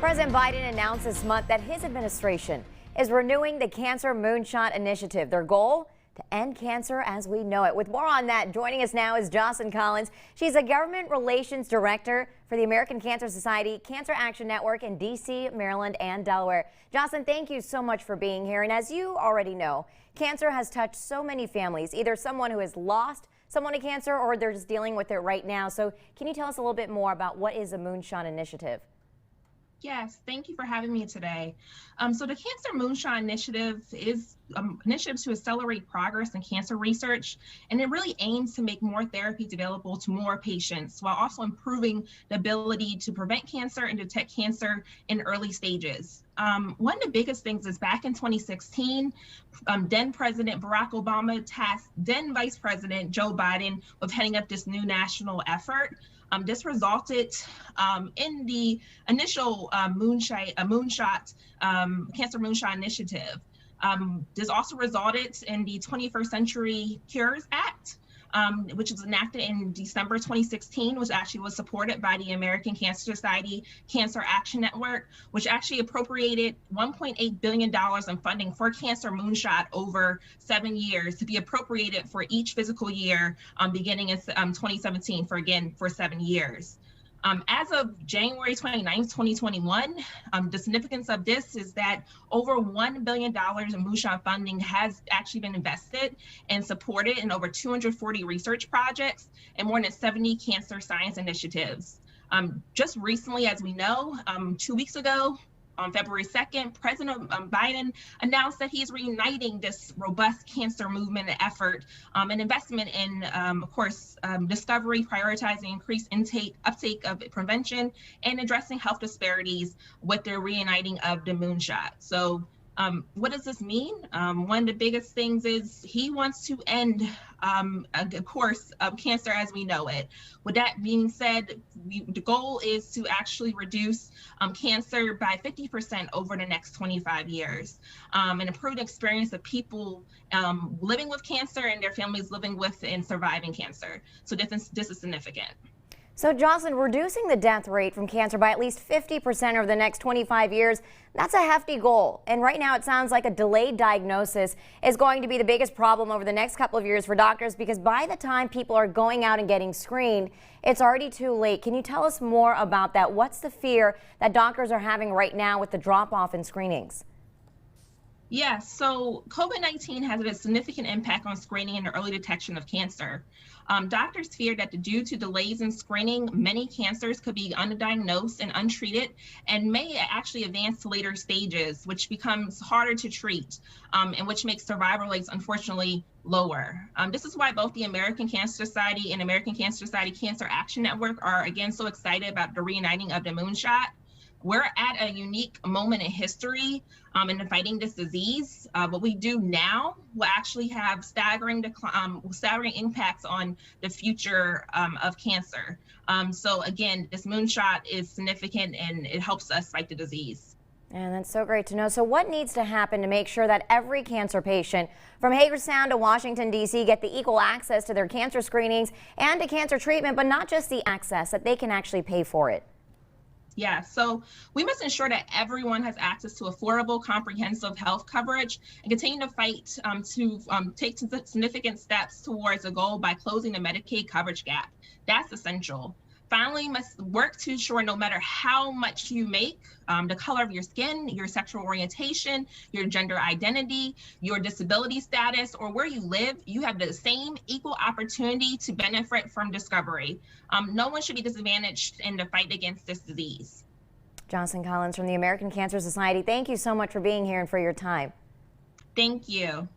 President Biden announced this month that his administration is renewing the Cancer Moonshot initiative. Their goal? To end cancer as we know it. With more on that, joining us now is Jocelyn Collins. She's a government relations director for the American Cancer Society Cancer Action Network in D.C., Maryland, and Delaware. Jocelyn, thank you so much for being here. And as you already know, cancer has touched so many families, either someone who has lost someone to cancer or they're just dealing with it right now. So can you tell us a little bit more about what is a Moonshot initiative? Yes, thank you for having me today. So the Cancer Moonshot initiative is initiative to accelerate progress in cancer research, and it really aims to make more therapies available to more patients while also improving the ability to prevent cancer and detect cancer in early stages. One of the biggest things is back in 2016, then President Barack Obama tasked then Vice President Joe Biden with heading up this new national effort. This resulted in the initial Cancer Moonshot initiative. This also resulted in the 21st Century Cures Act, which was enacted in December 2016, which actually was supported by the American Cancer Society Cancer Action Network, which actually appropriated $1.8 billion in funding for Cancer Moonshot over 7 years to be appropriated for each fiscal year, beginning in 2017 for 7 years. As of January 29th, 2021, the significance of this is that over $1 billion in Moonshot funding has actually been invested and supported in over 240 research projects and more than 70 cancer science initiatives. Just recently, as we know, 2 weeks ago, on February 2nd, President Biden announced that he's reuniting this robust cancer movement and effort and investment in, of course, discovery, prioritizing increased uptake of prevention, and addressing health disparities with the reuniting of the Moonshot. So what does this mean? One of the biggest things is he wants to end, of course, cancer as we know it. With that being said, the goal is to actually reduce cancer by 50% over the next 25 years and improve the experience of people living with cancer and their families living with and surviving cancer. So this is significant. So, Jocelyn, reducing the death rate from cancer by at least 50% over the next 25 years, that's a hefty goal. And right now it sounds like a delayed diagnosis is going to be the biggest problem over the next couple of years for doctors, because by the time people are going out and getting screened, it's already too late. Can you tell us more about that? What's the fear that doctors are having right now with the drop-off in screenings? Yeah, so COVID-19 has a significant impact on screening and the early detection of cancer. Doctors fear that due to delays in screening, many cancers could be undiagnosed and untreated and may actually advance to later stages, which becomes harder to treat and which makes survival rates, unfortunately, lower. This is why both the American Cancer Society and American Cancer Society Cancer Action Network are again so excited about the reuniting of the Moonshot. We're at a unique moment in history in fighting this disease. What we do now will actually have staggering impacts on the future of cancer. So again, this Moonshot is significant and it helps us fight the disease. And that's so great to know. So what needs to happen to make sure that every cancer patient from Hagerstown to Washington, D.C. get the equal access to their cancer screenings and to cancer treatment, but not just the access, that they can actually pay for it? Yeah, so we must ensure that everyone has access to affordable, comprehensive health coverage and continue to fight to take significant steps towards a goal by closing the Medicaid coverage gap. That's essential. Finally, must work to ensure no matter how much you make, the color of your skin, your sexual orientation, your gender identity, your disability status, or where you live, you have the same equal opportunity to benefit from discovery. No one should be disadvantaged in the fight against this disease. Jocelyn Collins from the American Cancer Society, thank you so much for being here and for your time. Thank you.